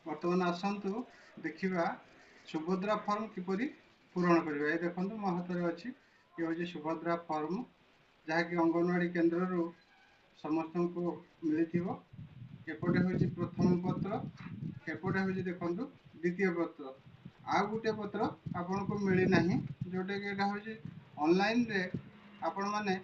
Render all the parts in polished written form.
बर्तमान आसतु देखा सुभद्रा फॉर्म किपरि पूरण करवा। ये देखो मो हाथ में अच्छी ये हूँ सुभद्रा फॉर्म जहाँकि अंगनवाड़ी केन्द्र रु समस्त को मिली। एपटे हूँ प्रथम पत्र, एपटे हूँ देखो द्वितीय पत्र, आउ गोटे पत्र आपन को मिलना जोटा कि हूँ ऑनलाइन रे आपण मैंने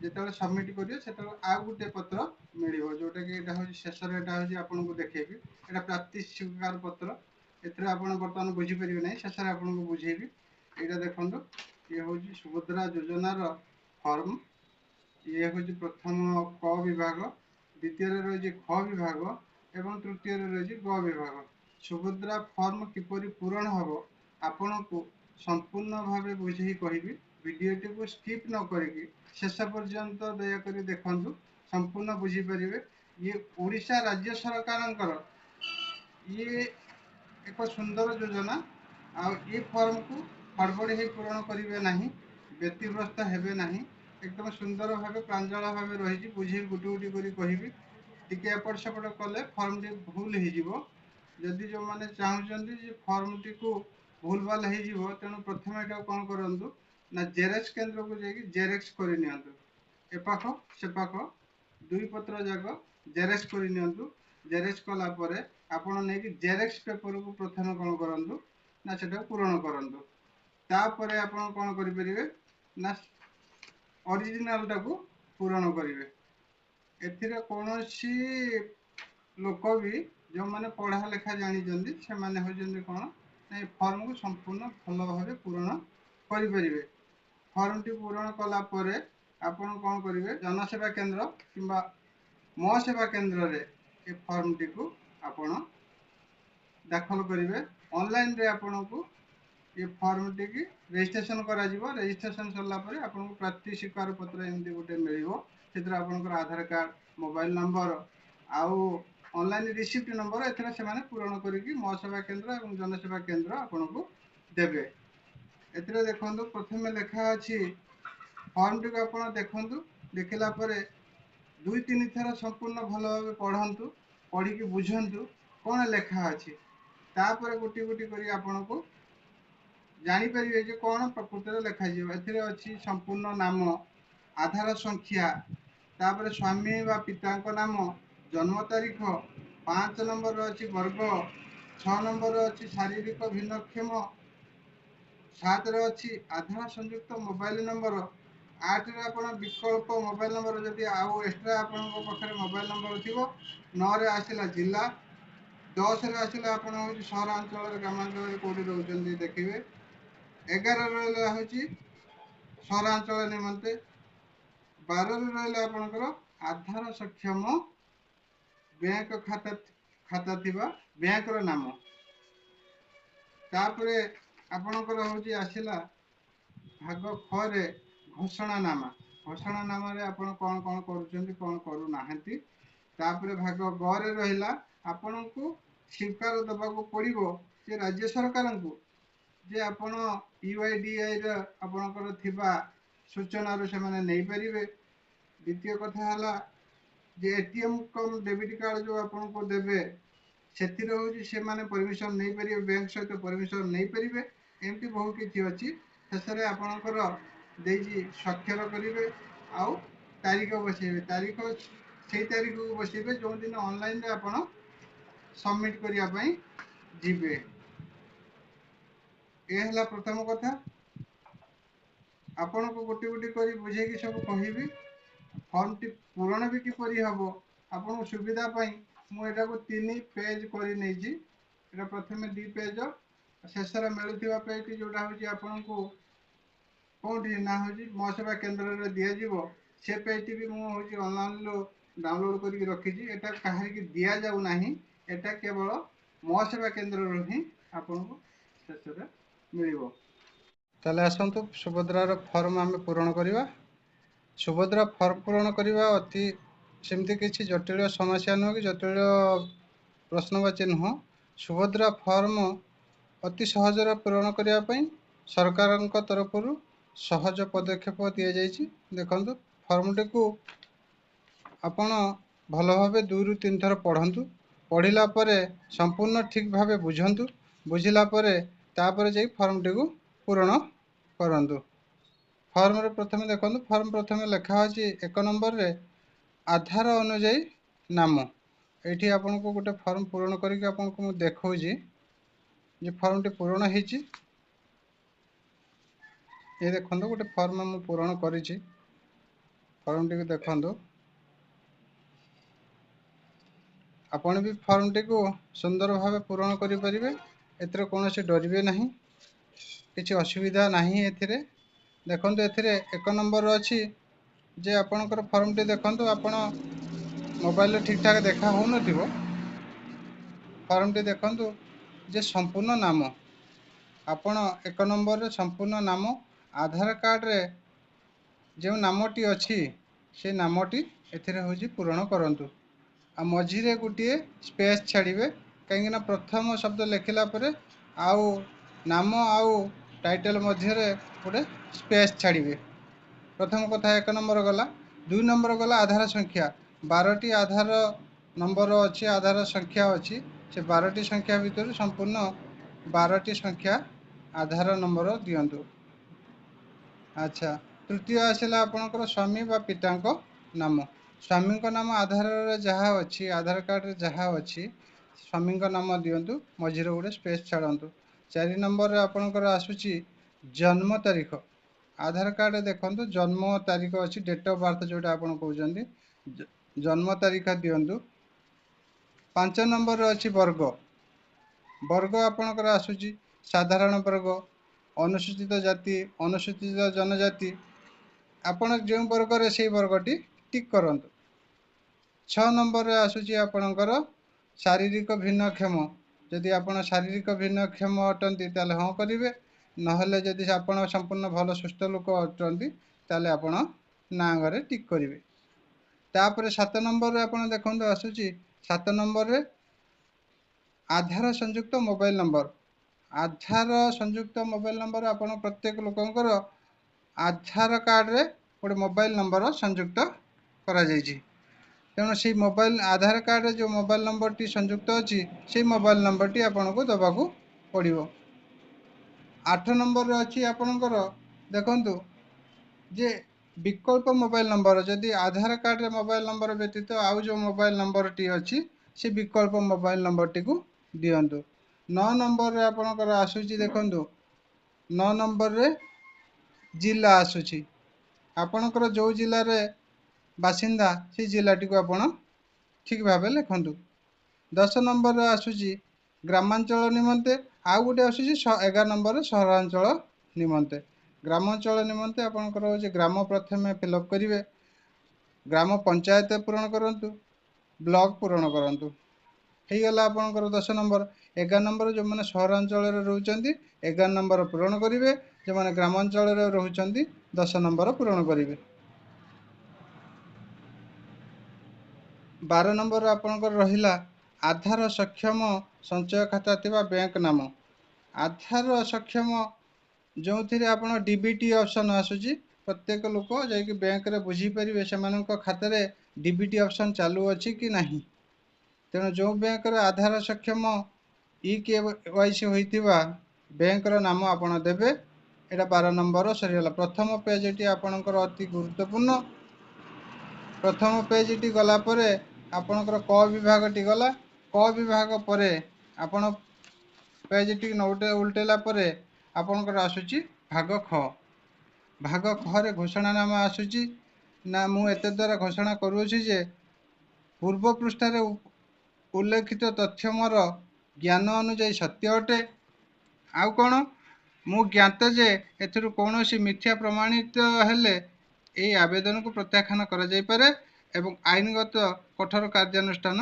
जिते सबमिट करेंगे से आउ गोटे पत्र मिल जोटा कि हूँ शेष हूँ आपको देखेबी। यहाँ प्राप्ति स्वीकार पत्र एथरे आप बर्तमान बुझीपर ना शेष आपको बुझेबी। यहाँ देखो ये हूँ सुभद्रा योजनार फॉर्म। ये हूँ प्रथम क विभाग, द्वितीय रही ख विभाग एवं तृतीय रही ग विभाग। सुभद्रा फॉर्म किपरि पूरण हम आपण को संपूर्ण भाव बुझे कहबी। वीडियोटी को स्किप न करी शेष पर्यंत दयाकोरी देखु संपूर्ण बुझीपारे। ये ओडिशा राज्य सरकार ये एक सुंदर योजना। ये फॉर्म को हड़बड़ी ही पूरण करेंगे ना, व्यतिग्रस्त हेबे ना, एकदम सुंदर भाव प्रांजल भाव रही बुझे गुटी गुटी कर कहबी। टिके एपट सेपट कले फॉर्म टी भूल हो जदि जो मैंने चाहते फॉर्म टी को भूल भाल हो तेणु प्रथम यहाँ कौन करूँ ना जेरेक्स केन्द्र को जाकि जेरेक्स कर एपाख सेपाख दुई पत्र जाक जेरेक्स कर जेरेक्स कलापर आपण नहीं जेरेक्स पेपर को प्रथम कौन करूँ ना से पूरण करूँ। तापर आप कौन करेंगे ना ओरिजिनाल टाको पूरण करेंगे। एथिरे कौन लोक भी जो मैंने पढ़ा लेखा जानी से मैंने होती कौन ना फॉर्म को संपूर्ण भल भाव पूरण करेंगे। फॉर्म टी पूरण कलापर आपण कौन करेंगे जनसेवा केंद्र किंबा मो सेवा केंद्र रे ये फॉर्म टी को आपण दाखल करेंगे। ऑनलाइन रे आपण को ये फॉर्म टी की रजिस्ट्रेशन करा रजिस्ट्रेशन सरला परे आपको प्राप्ति स्वीकार पत्र एमती गोटे मिल आपंकर आधार कार्ड, मोबाइल नंबर आउ ऑनलाइन रिसीप्ट नंबर एथरे से पूरण करी मो सेवा केंद्र और जनसेवा केंद्र आपन को देवे। एथरे देखो प्रथम लेखा अच्छी फॉर्म टी को आप देखु देखला दुई तीन थर संपूर्ण भल भाव पढ़ु पढ़ी बुझंतु कौन लेखा अच्छी तापर गोटी गोटी कर आपन को जानीपर जे कौन प्रकृत लेखा ए अच्छी संपूर्ण नाम, आधार संख्या, तापर स्वामी व पिता नाम, जन्म तारीख, 5 नंबर अच्छी वर्ग, 6 नंबर अच्छी शारीरिक भिन्नक्षम, 7 अच्छी आधार संयुक्त मोबाइल नंबर, 8 रे आप विकल्प मोबाइल नंबर जदि आउ एक्सट्रा आपण पाखे मोबाइल नंबर थी, 9 रे आसला जिला, 10 रे आसला आप सहरांचल ग्रामांचल कौटी रोचे देखिए, 11 रहा हूँ सहरांचल निमंते, 12 रहा आपंकर आधार सक्षम बैंक खाता खाता थिबा बैंक रो नाम। तापरे आपणकर हूँ आसला भाग ख रे घोषणा नामा। घोषणा नाम रे आपण कौन कौन करुछंती कौन करू नाहंती। तापरे भाग ग रे रहिला आपण को स्वीकार दबा को पड़िबो जे राज्य सरकार को जे आपण यूआईडीआई रे आपणकर थिबा सूचना रो से माने नहीं परिबे। द्वितीय कथा हला जे एटीएम कम डेबिट कार्ड जो आपन को देबे सेतिर होची से माने परमिशन नहीं परिबे, बैंक सहित परमिशन नहीं परिबे। एमती बहु किछि अछि शेषरे आपणकर देजी स्वाक्षर करिवे आउ तारीख बसैबे। तारीख से तारीख को बसैबे जो दिन ऑनलाइन रे आपण सबमिट करिया पई जिबे। ए हला प्रथम कथा आपण को गोटी गोटी करी बुझे कि सब कहिबी। फॉर्म टी पूरण भी किपरि हम आपन सुविधा पाई मुझा को 3 पेज कर नहीं। प्रथम 2 पेज शेष मिलूा पेज जोटा हूँ आपन को कौटी ना हूँ मो सेवा केन्द्र में दिज्व से पेज भी मुझे ऑनलाइन डाउनलोड करके रखी। एटा कहीं की दि जाऊ ना, एटा केवल मो सेवा केन्द्र ही आपन को शेष मिल। ताले आसतु सुभद्रार फॉर्म आम पूरण करवा। सुभद्रा फॉर्म पूरण करवा अति सेमती किसी जटिल समस्या नुह कि जटिल प्रश्नवाची नुह। सुभद्रा फॉर्म अति सहज पूरण करने सरकार तरफ सहज पदक्षेप दि जाइए। देखु फॉर्म टी को आपण भल भाव 2 ରୁ 3 थर पढ़ु पढ़ला संपूर्ण ठीक भाव बुझंतु बुझिला तापर जाई फॉर्मटी को पूरण करंतु। फॉर्म रे प्रथम देखो फॉर्म प्रथम लिखा अछि 1 नंबर रे आधार अनुଯାयी नाम। एठी आपन को गोटे फॉर्म पूरण करके आपन को देखौ जे फॉर्मटी पूरण हेची। ये देखो गोटे फॉर्म मु पूरण करिछि। फॉर्मटी को देखो आपण भी फॉर्मटी को सुंदर भाव पूरण करि परिबे। एतिर कोनोसी डरिबे नहीं, किछि असुविधा नहीं। एथिरे देखंतु एथिरे 1 नंबर अछि जे आपणकर फॉर्मटी देखंतु आपण मोबाइल ठीक ठाक देखा हो नथिबो। फॉर्मटी देखंतु जे संपूर्ण नाम आपण 1 नंबर रे संपूर्ण नाम आधार कार्ड रे जो नामटी अछि से नामटी एथिरे होजी पूरण करंतु। आ मझिरे गोटे स्पेस छाड़िबे कहीं ना प्रथम शब्द लिखिला परे आउ नाम आउ टाइटल मध्य गोटे स्पेस छाड़िबे। प्रथम कथा 1 नंबर गला। 2 नंबर गला आधार संख्या 12टी आधार नंबर अच्छी आधार संख्या अच्छी से 12टी संख्या भितर संपूर्ण 12टी संख्या आधार नंबर दियंतु। अच्छा तृतीय आसला आपणकर स्वामी बा पितांको नाम। स्वामी को नाम आधार रे जहा अच्छी आधार कार्ड रे जहा अच्छी स्वामी को नाम दियंतु मझिरे गोटे स्पेस छाड़ंतु। 4 नंबर रे आपणकर आसुची जन्म तारीख। आधार कार्ड देखंतु जन्म तारीख अच्छी डेट ऑफ बर्थ जोटा आपन कहउजंदी जन्म तारीख दियंतु। 5 नंबर रे अच्छी वर्ग। वर्ग आपणकर आसुची साधारण वर्ग, अनुसूचित जाति, अनुसूचित जनजाति आपण जो वर्ग रे से वर्गटी टिक करंतु। 6 नंबर रे आसुची आपणकर शारीरिक भिन्नक्षम। यदि आपण शारीरिक भिन्नक्षम अटंती ताले हां करिवे, नहले यदि आपण संपूर्ण भल सुस्थ लोक अटंती ताले आपण ना घरे टिक करिवे। तापर 7 नंबर रे आपण देखंतु आसुची 7 नंबर रे आधार संयुक्त मोबाइल नंबर। आधार संयुक्त मोबाइल नंबर आपण प्रत्येक लोकंकर आधार कार्ड रे गोटे मोबाइल नंबर संयुक्त करा जायछि। तेणु से मोबाइल आधार कार्ड रे जो मोबाइल नंबर टी संयुक्त अछि से मोबाइल नंबर टी आपण को दबाकू पड़िबो। 8 नंबर रे अछि आपणकर देखंतु जे विकल्प मोबाइल नंबर। यदि आधार कार्ड रे मोबाइल नंबर व्यतीत आउ जो मोबाइल नंबर टी अछि से विकल्प मोबाइल नंबर टी को दियंतु। 9 नंबर रे आपणकर आसुची देखंतु 9 नंबर रे जिला आसुची आपणकर जो जिला रे बासिंदा से जिला टी को आपण ठीक भाबे लिखंतु। 10 नंबर रे आसुची ग्रामांचल निमंते आउ गोटे आसुची 11 नंबर रे सहरांचल निमंते। ग्रामांचल निमंते आपणकर होचे ग्राम प्रथमे फिलअप करिवे, ग्राम पंचायत पूरण करंतु, ब्लॉक पूरण करंतु। हे गला आपणकर 10 नंबर। 11 नंबर जो माने सहरांचल रे रहउचंती 11 नंबर पूरण करिवे, जो माने ग्रामांचल रे रहउचंती 10 नंबर पूरण करिवे। 12 नंबर आपणकर रहिला आधार सक्षम संचय खाता थिबा बैंक नाम। आधार सक्षम जो थिरे आपण डीबीटी ऑप्शन आसुची प्रत्येक लोक जाय कि बैंक रे बुझी परिवे सेमानक खाता रे डीबीटी ऑप्शन चालू अछि कि नाही। तेणु जो बैंक रे आधार सक्षम ई केवाईसी होइथिबा बैंक रो नाम आपण देबे। एटा 12 नंबर सरीगला। प्रथम पेज टी आपणकर अति गुरुत्वपूर्ण। प्रथम पेज टी गला परे आपणकर क विभाग टी गला। क विभाग परे आपण पेज टी नोटे उल्टेला परे आपणकर आसुची भाग ख। भाग ख रे घोषणा नाम आसुची ना मु एते द्वारा घोषणा करूछि जे पूर्व पृष्ठ रे उल्लेखित तथ्य मोर ज्ञान अनुଯାयी सत्य अटे। आउ कोन मु ज्ञात जे एथिरु कोनोसी मिथ्या प्रमाणित हेले एई आवेदन को प्रत्याख्यान करा जाय पारे एवं आईनगत कठोर कार्यानुष्ठान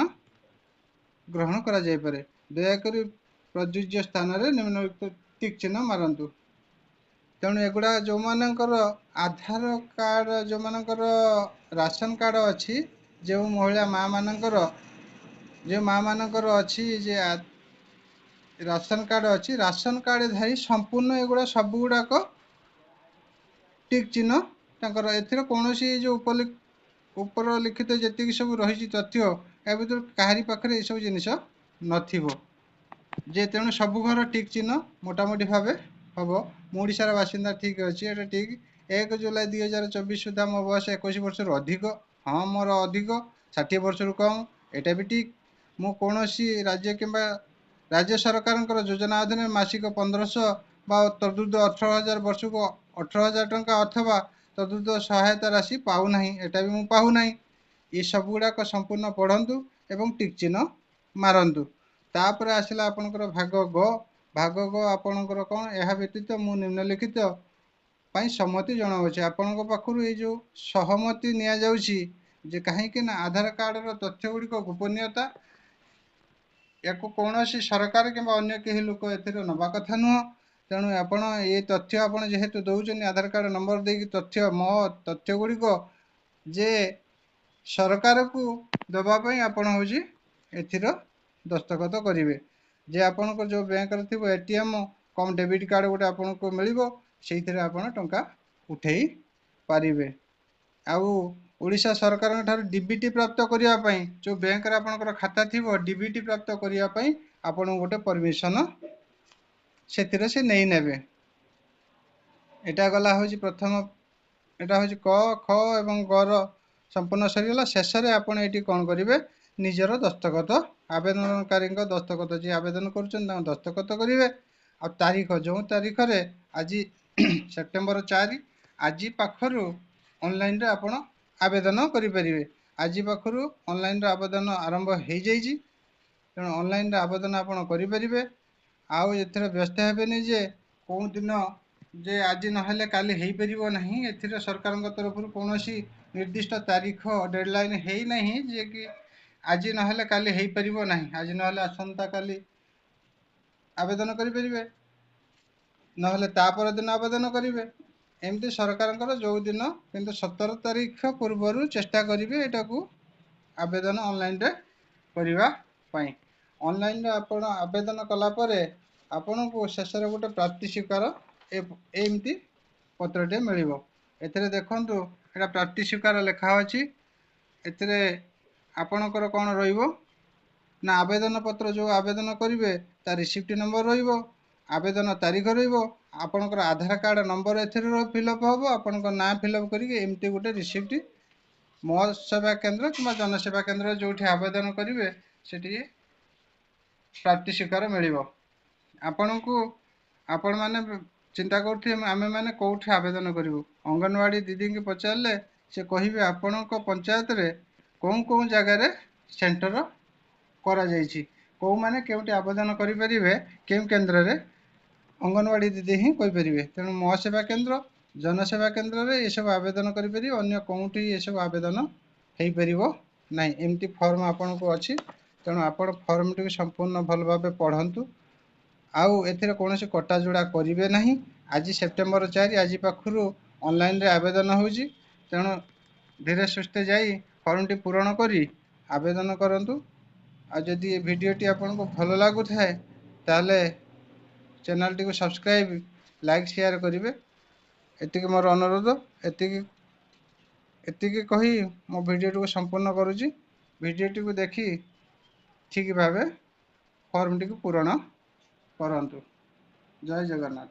ग्रहण करा जाय पारे। दयाकरी प्रযোज्य स्थान रे निम्नलिखित टिक चिन्ह मारंतु। तेणु एगुड़ा जो मानकर आधार कार्ड जो मानकर राशन कार्ड अच्छी जो महिला माँ मानकर जो माँ मानकर अच्छी जे राशन कार्ड अच्छी राशन कार्ड धारी संपूर्ण एगुड़ा सब गुड़ाक टिक चिन्ह तांकर एथिर कोनोसी जो ଉପର ଲିଖିତ ଯେତିକି ସବୁ ରହିଛି ତଥ୍ୟ ଏ ଭିତରୁ କାହାରି ପାଖରେ ଏସବୁ ଜିନିଷ ନଥିବ ଯେ ତେଣୁ ସବୁ ଘର ଠିକ୍ ଚିହ୍ନ ମୋଟାମୋଟି ଭାବେ ହେବ। ମୁଁ ଓଡ଼ିଶାର ବାସିନ୍ଦା, ଠିକ୍ ଅଛି, ଏଇଟା ଠିକ୍। 1 ଜୁଲାଇ 2024 ସୁଦ୍ଧା ମୋ ବୟସ 21 ବର୍ଷରୁ ଅଧିକ। ହଁ, ମୋର ଅଧିକ 60 ବର୍ଷରୁ କମ୍, ଏଇଟା ବି ଠିକ୍। ମୁଁ କୌଣସି ରାଜ୍ୟ କିମ୍ବା ରାଜ୍ୟ ସରକାରଙ୍କର ଯୋଜନା ଅଧୀନରେ ମାସିକ 1500 ବା ତଦୁର୍ଦ୍ଧ୍ୱ 18,000 ବର୍ଷକୁ 18,000 ଟଙ୍କା ଅଥବା ତଦୁର୍ଦ୍ଧ୍ୱ ସହାୟତା ରାଶି ପାଉନାହିଁ, ଏଟା ବି ମୁଁ ପାଉନାହିଁ। ଏ ସବୁଗୁଡ଼ାକ ସମ୍ପୂର୍ଣ୍ଣ ପଢ଼ନ୍ତୁ ଏବଂ ଟିକ୍ ଚିହ୍ନ ମାରନ୍ତୁ। ତାପରେ ଆସିଲା ଆପଣଙ୍କର ଭାଗ ଗ। ଭାଗ ଗ ଆପଣଙ୍କର କ'ଣ? ଏହା ବ୍ୟତୀତ ମୁଁ ନିମ୍ନଲିଖିତ ପାଇଁ ସମ୍ମତି ଜଣାଉଛି। ଆପଣଙ୍କ ପାଖରୁ ଏଇ ଯେଉଁ ସହମତି ନିଆଯାଉଛି ଯେ କାହିଁକି ନା ଆଧାର କାର୍ଡ଼ର ତଥ୍ୟ ଗୁଡ଼ିକ ଗୋପନୀୟତା, ୟାକୁ କୌଣସି ସରକାର କିମ୍ବା ଅନ୍ୟ କେହି ଲୋକ ଏଥିରେ ନେବା କଥା ନୁହଁ। ତେଣୁ ଆପଣ ଏ ତଥ୍ୟ ଆପଣ ଯେହେତୁ ଦେଉଛନ୍ତି ଆଧାର କାର୍ଡ଼ ନମ୍ବର ଦେଇକି ତଥ୍ୟ, ମୋ ତଥ୍ୟ ଗୁଡ଼ିକ ଯେ ସରକାରକୁ ଦେବା ପାଇଁ ଆପଣ ହେଉଛି ଏଥିର ଦସ୍ତଖତ କରିବେ। ଯେ ଆପଣଙ୍କ ଯେଉଁ ବ୍ୟାଙ୍କର ଥିବ ATM କମ୍ ଡେବିଟ୍ କାର୍ଡ଼ ଗୋଟେ ଆପଣଙ୍କୁ ମିଳିବ, ସେଇଥିରେ ଆପଣ ଟଙ୍କା ଉଠାଇ ପାରିବେ। ଆଉ ଓଡ଼ିଶା ସରକାରଙ୍କ ଠାରୁ DBT ପ୍ରାପ୍ତ କରିବା ପାଇଁ ଯେଉଁ ବ୍ୟାଙ୍କରେ ଆପଣଙ୍କର ଖାତା ଥିବ, DBT ପ୍ରାପ୍ତ କରିବା ପାଇଁ ଆପଣଙ୍କୁ ଗୋଟେ ପରମିଶନ ସେଥିରେ ସେ ନେଇ ନେବେ। ଏଇଟା ଗଲା ହେଉଛି ପ୍ରଥମ, ଏଇଟା ହେଉଛି କ, ଖ ଏବଂ ଗର ସମ୍ପୂର୍ଣ୍ଣ ସରିଗଲା। ଶେଷରେ ଆପଣ ଏଇଠି କ'ଣ କରିବେ? ନିଜର ଦସ୍ତଖତ, ଆବେଦନକାରୀଙ୍କ ଦସ୍ତଖତ, ଯିଏ ଆବେଦନ କରୁଛନ୍ତି ତାଙ୍କ ଦସ୍ତଖତ କରିବେ। ଆଉ ତାରିଖ, ଯେଉଁ ତାରିଖରେ ଆଜି ସେପ୍ଟେମ୍ବର 4, ଆଜି ପାଖରୁ ଅନଲାଇନ୍ରେ ଆପଣ ଆବେଦନ କରିପାରିବେ। ଆଜି ପାଖରୁ ଅନଲାଇନ୍ରେ ଆବେଦନ ଆରମ୍ଭ ହୋଇଯାଇଛି, ତେଣୁ ଅନଲାଇନ୍ରେ ଆବେଦନ ଆପଣ କରିପାରିବେ। ଆଉ ଏଥିରେ ବ୍ୟସ୍ତ ହେବେନି ଯେ କେଉଁ ଦିନ ଯେ ଆଜି ନହେଲେ କାଲି ହେଇପାରିବ ନାହିଁ। ଏଥିରେ ସରକାରଙ୍କ ତରଫରୁ କୌଣସି ନିର୍ଦ୍ଦିଷ୍ଟ ତାରିଖ ଡେଡ଼ଲାଇନ୍ ହେଇନାହିଁ ଯେ କି ଆଜି ନହେଲେ କାଲି ହେଇପାରିବ ନାହିଁ। ଆଜି ନହେଲେ ଆସନ୍ତା କାଲି ଆବେଦନ କରିପାରିବେ, ନହେଲେ ତା ପରଦିନ ଆବେଦନ କରିବେ। ଏମିତି ସରକାରଙ୍କର ଯେଉଁ ଦିନ, କିନ୍ତୁ 17 ତାରିଖ ପୂର୍ବରୁ ଚେଷ୍ଟା କରିବେ ଏଟାକୁ ଆବେଦନ ଅନଲାଇନ୍ରେ କରିବା ପାଇଁ। ଅନଲାଇନ୍ରେ ଆପଣ ଆବେଦନ କଲା ପରେ ଆପଣଙ୍କୁ ଶେଷରେ ଗୋଟେ ପ୍ରାପ୍ତି ସ୍ୱୀକାର ଏମିତି ପତ୍ରଟିଏ ମିଳିବ। ଏଥିରେ ଦେଖନ୍ତୁ, ଏଇଟା ପ୍ରାପ୍ତି ସ୍ୱୀକାର ଲେଖା ଅଛି। ଏଥିରେ ଆପଣଙ୍କର କ'ଣ ରହିବ ନା ଆବେଦନ ପତ୍ର ଯେଉଁ ଆବେଦନ କରିବେ ତା ରିସିପ୍ଟ ନମ୍ବର ରହିବ, ଆବେଦନ ତାରିଖ ରହିବ, ଆପଣଙ୍କର ଆଧାର କାର୍ଡ଼ ନମ୍ବର ଏଥିରେ ଫିଲ୍ଅପ୍ ହେବ, ଆପଣଙ୍କ ନାଁ ଫିଲ୍ଅପ୍ କରିକି ଏମିତି ଗୋଟେ ରିସିପ୍ଟ ମୋ ସେବା କେନ୍ଦ୍ର କିମ୍ବା ଜନସେବା କେନ୍ଦ୍ରରେ ଯେଉଁଠି ଆବେଦନ କରିବେ ସେଠି ପ୍ରାପ୍ତି ସ୍ୱୀକାର ମିଳିବ ଆପଣଙ୍କୁ। ଆପଣମାନେ ଚିନ୍ତା କରୁଥିବେ ଆମେମାନେ କେଉଁଠି ଆବେଦନ କରିବୁ? ଅଙ୍ଗନବାଡ଼ି ଦିଦିଙ୍କୁ ପଚାରିଲେ ସେ କହିବେ ଆପଣଙ୍କ ପଞ୍ଚାୟତରେ କେଉଁ ଜାଗାରେ ସେଣ୍ଟର କରାଯାଇଛି, କେଉଁମାନେ କେଉଁଠି ଆବେଦନ କରିପାରିବେ, କେଉଁ କେନ୍ଦ୍ରରେ, ଅଙ୍ଗନବାଡ଼ି ଦିଦି ହିଁ କହିପାରିବେ। ତେଣୁ ମୋ ସେବା କେନ୍ଦ୍ର, ଜନସେବା କେନ୍ଦ୍ରରେ ଏସବୁ ଆବେଦନ କରିପାରିବେ, ଅନ୍ୟ କେଉଁଠି ଏସବୁ ଆବେଦନ ହେଇପାରିବ ନାହିଁ। ଏମିତି ଫର୍ମ ଆପଣଙ୍କୁ ଅଛି, ତେଣୁ ଆପଣ ଫର୍ମଟିକୁ ସମ୍ପୂର୍ଣ୍ଣ ଭଲ ଭାବେ ପଢ଼ନ୍ତୁ। ଆଉ ଏଥିରେ କୌଣସି କଟାଯୋଡ଼ା କରିବେ ନାହିଁ। ଆଜି ସେପ୍ଟେମ୍ବର 4, ଆଜି ପାଖରୁ ଅନଲାଇନ୍ରେ ଆବେଦନ ହେଉଛି, ତେଣୁ ଧୀରେ ସୁସ୍ଥେ ଯାଇ ଫର୍ମଟି ପୂରଣ କରି ଆବେଦନ କରନ୍ତୁ। ଆଉ ଯଦି ଏ ଭିଡ଼ିଓଟି ଆପଣଙ୍କୁ ଭଲ ଲାଗୁଥାଏ ତାହେଲେ ଚ୍ୟାନେଲଟିକୁ ସବସ୍କ୍ରାଇବ୍, ଲାଇକ୍, ସେୟାର କରିବେ। ଏତିକି ମୋର ଅନୁରୋଧ। ଏତିକି କହି ମୋ ଭିଡ଼ିଓଟିକୁ ସମ୍ପୂର୍ଣ୍ଣ କରୁଛି। ଭିଡ଼ିଓଟିକୁ ଦେଖି ଠିକ୍ ଭାବେ ଫର୍ମଟିକୁ ପୂରଣ କରନ୍ତୁ। ଜୟ ଜଗନ୍ନାଥ।